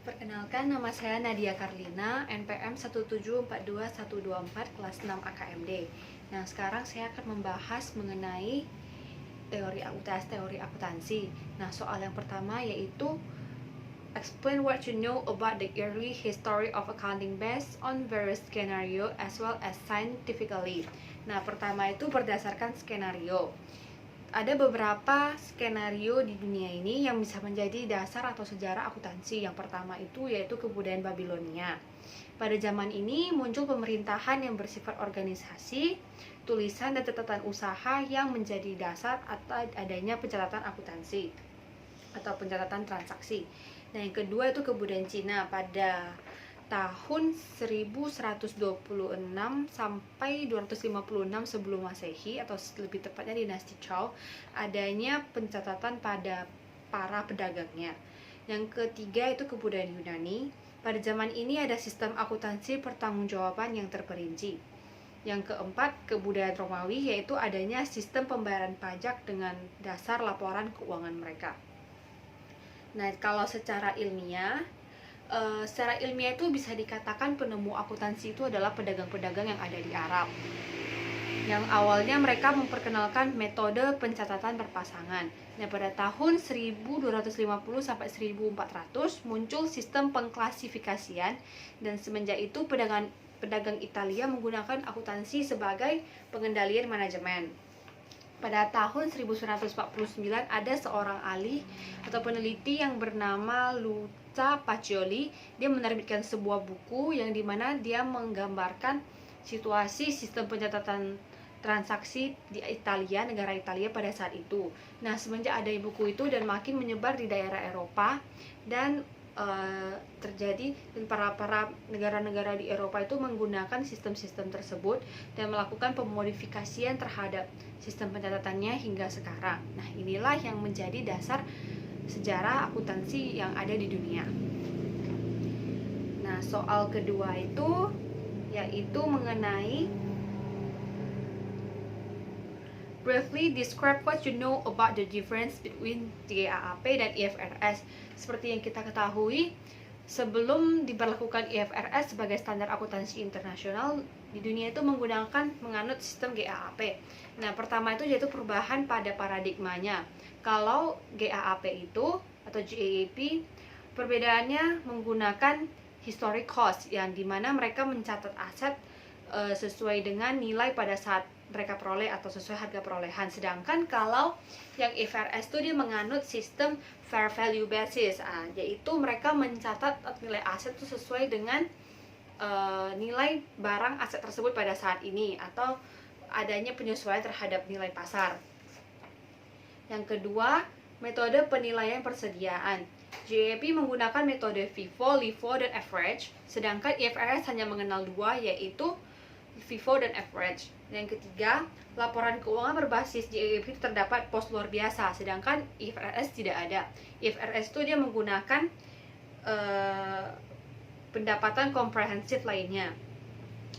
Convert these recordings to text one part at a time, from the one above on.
Perkenalkan, nama saya Nadia Karlina, NPM 1742124, kelas 6 AKMD. Nah, sekarang saya akan membahas mengenai teori akuntansi. Nah, soal yang pertama yaitu explain what you know about the early history of accounting based on various scenario as well as scientifically. Nah, pertama itu berdasarkan skenario. Ada beberapa skenario di dunia ini yang bisa menjadi dasar atau sejarah akuntansi. Yang pertama itu yaitu kebudayaan Babilonia. Pada zaman ini muncul pemerintahan yang bersifat organisasi, tulisan dan catatan usaha yang menjadi dasar atau adanya pencatatan akuntansi atau pencatatan transaksi. Nah, yang kedua itu kebudayaan Cina pada tahun 1126 sampai 256 sebelum Masehi atau lebih tepatnya dinasti Zhou, adanya pencatatan pada para pedagangnya. Yang ketiga itu kebudayaan Yunani. Pada zaman ini ada sistem akuntansi pertanggungjawaban yang terperinci. Yang keempat, kebudayaan Romawi, yaitu adanya sistem pembayaran pajak dengan dasar laporan keuangan mereka. Nah, kalau secara ilmiah itu bisa dikatakan penemu akuntansi itu adalah pedagang-pedagang yang ada di Arab. Yang awalnya mereka memperkenalkan metode pencatatan berpasangan. Nah, pada tahun 1250 sampai 1400 muncul sistem pengklasifikasian, dan semenjak itu pedagang Italia menggunakan akuntansi sebagai pengendalian manajemen. Pada tahun 1949 ada seorang ahli atau peneliti yang bernama Luca Pacioli. Dia menerbitkan sebuah buku yang dimana dia menggambarkan situasi sistem pencatatan transaksi di Italia, negara Italia pada saat itu. Nah, semenjak ada buku itu dan makin menyebar di daerah Eropa dan terjadi, dan para negara-negara di Eropa itu menggunakan sistem-sistem tersebut dan melakukan pemodifikasian terhadap sistem pencatatannya hingga sekarang. Nah, inilah yang menjadi dasar sejarah akuntansi yang ada di dunia. Nah, soal kedua itu yaitu mengenai briefly describe what you know about the difference between GAAP dan IFRS. Seperti yang kita ketahui, sebelum diberlakukan IFRS sebagai standar akuntansi internasional, di dunia itu menganut sistem GAAP. Nah, pertama itu yaitu perubahan pada paradigmanya. Kalau GAAP itu atau GAAP, perbedaannya menggunakan historic cost, yang dimana mereka mencatat aset sesuai dengan nilai pada saat mereka peroleh atau sesuai harga perolehan. Sedangkan kalau yang IFRS itu dia menganut sistem fair value basis, yaitu mereka mencatat nilai aset itu sesuai dengan nilai barang aset tersebut pada saat ini atau adanya penyesuaian terhadap nilai pasar. Yang kedua, metode penilaian persediaan. GAAP menggunakan metode FIFO, LIFO, dan average, sedangkan IFRS hanya mengenal dua, yaitu FIFO dan average. Yang ketiga, laporan keuangan berbasis GAAP terdapat pos luar biasa, sedangkan IFRS tidak ada. IFRS itu dia menggunakan pendapatan komprehensif lainnya.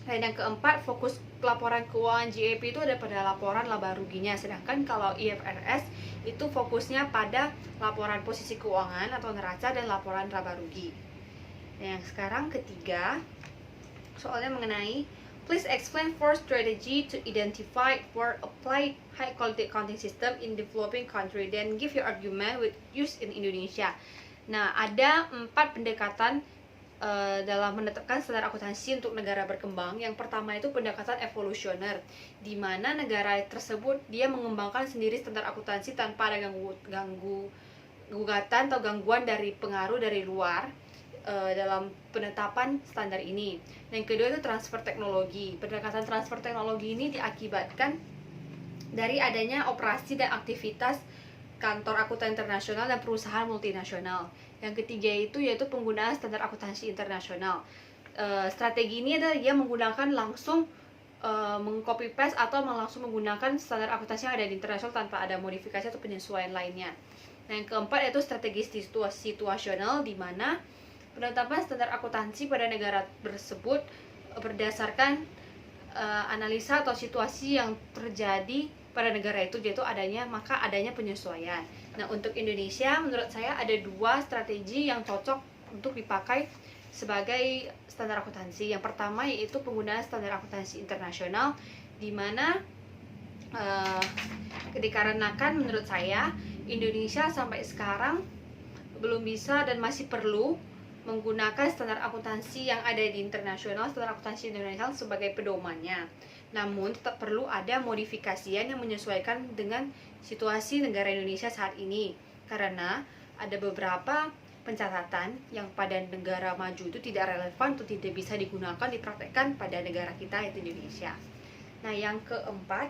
Dan yang keempat, fokus laporan keuangan GAAP itu ada pada laporan laba ruginya, sedangkan kalau IFRS itu fokusnya pada laporan posisi keuangan atau neraca dan laporan laba rugi. Nah, yang sekarang ketiga, soalnya mengenai please explain four strategy to identify or apply high quality accounting system in developing country, then give your argument with use in Indonesia. Nah, ada 4 pendekatan dalam menetapkan standar akuntansi untuk negara berkembang. Yang pertama itu pendekatan evolusioner, di mana negara tersebut dia mengembangkan sendiri standar akuntansi tanpa ada gugatan atau gangguan dari pengaruh dari luar dalam penetapan standar ini. Yang kedua itu transfer teknologi. Pendekatan transfer teknologi ini diakibatkan dari adanya operasi dan aktivitas kantor akuntan internasional dan perusahaan multinasional. Yang ketiga itu yaitu penggunaan standar akuntansi internasional. Strategi ini adalah dia menggunakan langsung mengcopy paste atau langsung menggunakan standar akuntansi yang ada di internasional tanpa ada modifikasi atau penyesuaian lainnya. Nah, yang keempat yaitu strategi situasional, di mana penetapan standar akuntansi pada negara tersebut berdasarkan analisa atau situasi yang terjadi pada negara itu, yaitu adanya penyesuaian. Nah, untuk Indonesia menurut saya ada 2 strategi yang cocok untuk dipakai sebagai standar akuntansi. Yang pertama yaitu penggunaan standar akuntansi internasional, di mana dikarenakan menurut saya Indonesia sampai sekarang belum bisa dan masih perlu menggunakan standar akuntansi yang ada di internasional, standar akuntansi internasional sebagai pedomannya. Namun tetap perlu ada modifikasian yang menyesuaikan dengan situasi negara Indonesia saat ini, karena ada beberapa pencatatan yang pada negara maju itu tidak relevan atau tidak bisa digunakan dipraktekkan pada negara kita yaitu Indonesia. Nah, yang keempat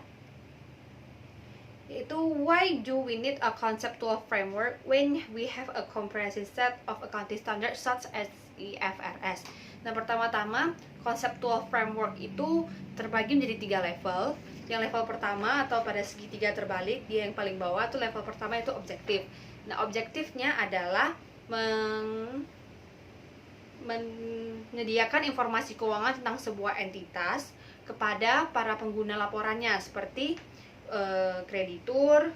yaitu why do we need a conceptual framework when we have a comprehensive set of accounting standards such as IFRS. Nah, pertama-tama conceptual framework itu terbagi menjadi 3 level. Yang level pertama atau pada segitiga terbalik, dia yang paling bawah tuh level pertama itu objektif. Nah, objektifnya adalah menyediakan informasi keuangan tentang sebuah entitas kepada para pengguna laporannya seperti kreditur,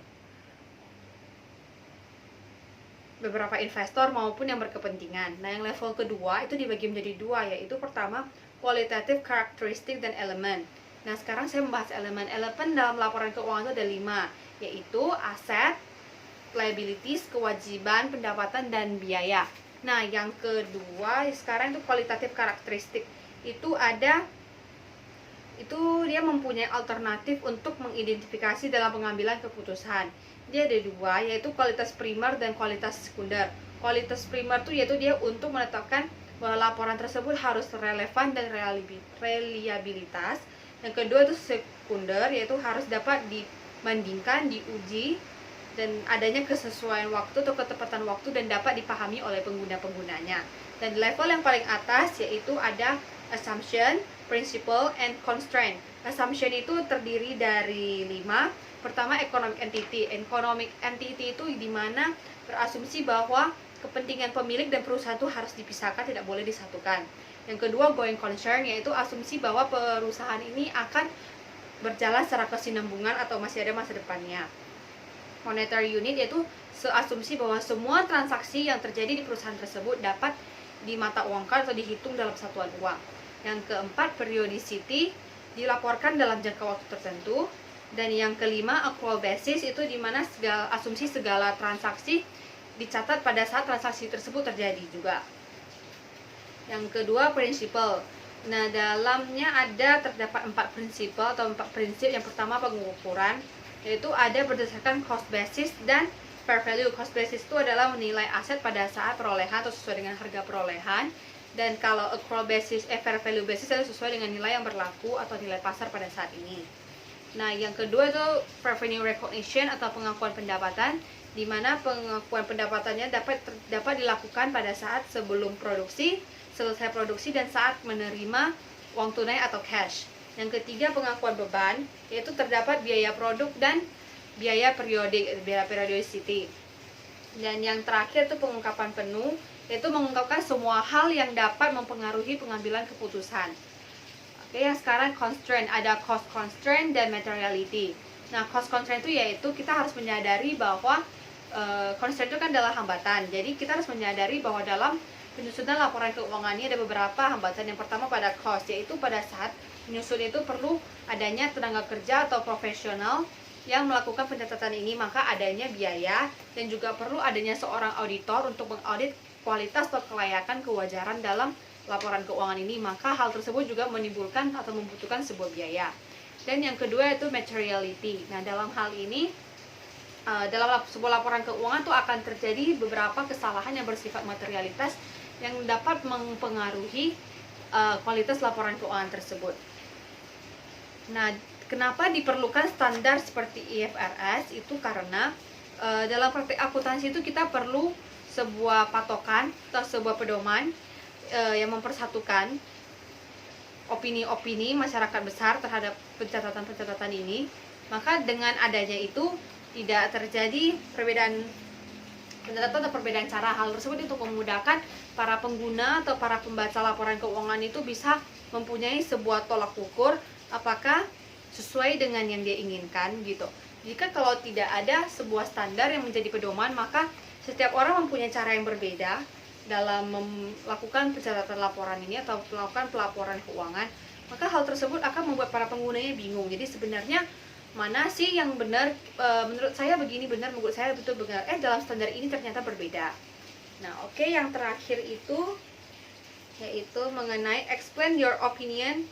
beberapa investor maupun yang berkepentingan. Nah, yang level kedua itu dibagi menjadi 2, yaitu pertama qualitative characteristic dan elemen. Nah, sekarang saya membahas elemen. Elemen dalam laporan keuangan itu ada 5, yaitu aset, liabilities, kewajiban, pendapatan, dan biaya. Nah, yang kedua sekarang itu qualitative characteristic. Dia mempunyai alternatif untuk mengidentifikasi dalam pengambilan keputusan. Dia ada 2, yaitu kualitas primer dan kualitas sekunder. Kualitas primer itu yaitu dia untuk menetapkan bahwa laporan tersebut harus relevan dan reliabilitas. Yang kedua itu sekunder, yaitu harus dapat dibandingkan, diuji, dan adanya kesesuaian waktu atau ketepatan waktu dan dapat dipahami oleh pengguna-penggunanya. Dan level yang paling atas yaitu ada assumption, principle, and constraint. Assumption itu terdiri dari 5. Pertama, economic entity. Economic entity itu dimana berasumsi bahwa kepentingan pemilik dan perusahaan itu harus dipisahkan, tidak boleh disatukan. Yang kedua, going concern, yaitu asumsi bahwa perusahaan ini akan berjalan secara kesinambungan atau masih ada masa depannya. Monetary unit yaitu seasumsi bahwa semua transaksi yang terjadi di perusahaan tersebut dapat dimata uangkan atau dihitung dalam satuan uang. Yang keempat, periodicity, dilaporkan dalam jangka waktu tertentu. Dan yang kelima, accrual basis, itu dimana asumsi segala transaksi dicatat pada saat transaksi tersebut terjadi juga. Yang kedua, principle. Nah, dalamnya terdapat 4 prinsip atau 4 prinsip. Yang pertama, pengukuran, yaitu ada berdasarkan cost basis dan fair value. Cost basis itu adalah menilai aset pada saat perolehan atau sesuai dengan harga perolehan. Dan kalau accrual basis, fair value basis itu sesuai dengan nilai yang berlaku atau nilai pasar pada saat ini. Nah, yang kedua itu revenue recognition atau pengakuan pendapatan, di mana pengakuan pendapatannya dapat dilakukan pada saat sebelum produksi, selesai produksi, dan saat menerima uang tunai atau cash. Yang ketiga, pengakuan beban, yaitu terdapat biaya produk dan biaya periodicity. Dan yang terakhir itu pengungkapan penuh, yaitu mengungkapkan semua hal yang dapat mempengaruhi pengambilan keputusan. Oke, yang sekarang constraint, ada cost constraint dan materiality. Nah, cost constraint itu yaitu kita harus menyadari bahwa constraint itu kan adalah hambatan. Jadi kita harus menyadari bahwa dalam penyusunan laporan keuangan ini ada beberapa hambatan. Yang pertama pada cost, yaitu pada saat menyusun itu perlu adanya tenaga kerja atau profesional yang melakukan pencatatan ini, maka adanya biaya dan juga perlu adanya seorang auditor untuk mengaudit kualitas atau kelayakan kewajaran dalam laporan keuangan ini, maka hal tersebut juga menimbulkan atau membutuhkan sebuah biaya. Dan yang kedua itu materiality. Nah, dalam hal ini dalam sebuah laporan keuangan itu akan terjadi beberapa kesalahan yang bersifat materialitas yang dapat mempengaruhi kualitas laporan keuangan tersebut. Nah, kenapa diperlukan standar seperti IFRS? Itu karena dalam praktik akuntansi itu kita perlu sebuah patokan atau sebuah pedoman yang mempersatukan opini-opini masyarakat besar terhadap pencatatan-pencatatan ini. Maka dengan adanya itu tidak terjadi perbedaan pencatatan atau perbedaan cara. Hal tersebut untuk memudahkan para pengguna atau para pembaca laporan keuangan itu bisa mempunyai sebuah tolak ukur apakah sesuai dengan yang dia inginkan gitu. Jika kalau tidak ada sebuah standar yang menjadi pedoman, maka setiap orang mempunyai cara yang berbeda dalam melakukan pencatatan laporan ini atau melakukan pelaporan keuangan, maka hal tersebut akan membuat para penggunanya bingung. Jadi sebenarnya mana sih yang benar? Menurut saya begini benar, menurut saya betul benar. Dalam standar ini ternyata berbeda. Nah, oke, yang terakhir itu yaitu mengenai explain your opinion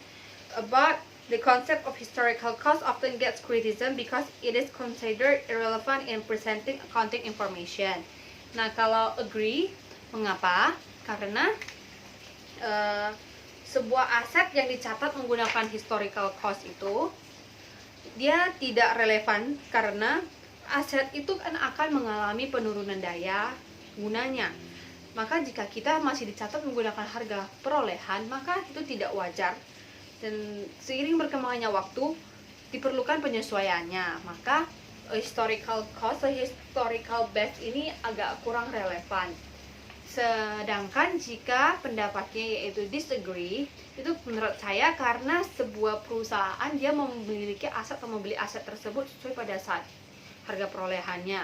about the concept of historical cost often gets criticism because it is considered irrelevant in presenting accounting information. Nah, kalau agree, mengapa? Karena sebuah aset yang dicatat menggunakan historical cost itu dia tidak relevan karena aset itu kan akan mengalami penurunan daya gunanya. Maka jika kita masih dicatat menggunakan harga perolehan, maka itu tidak wajar. Dan seiring berkembangnya waktu diperlukan penyesuaiannya. Maka historical cost atau historical base ini agak kurang relevan. Sedangkan jika pendapatnya yaitu disagree, itu menurut saya karena sebuah perusahaan dia memiliki aset atau membeli aset tersebut sesuai pada saat harga perolehannya.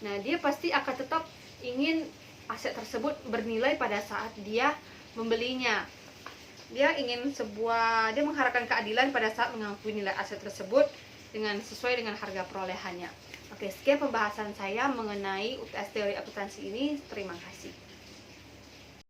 Nah, dia pasti akan tetap ingin aset tersebut bernilai pada saat dia membelinya. Dia mengharapkan keadilan pada saat mengakui nilai aset tersebut sesuai dengan harga perolehannya. Oke, sekian pembahasan saya mengenai UTS teori akuntansi ini. Terima kasih.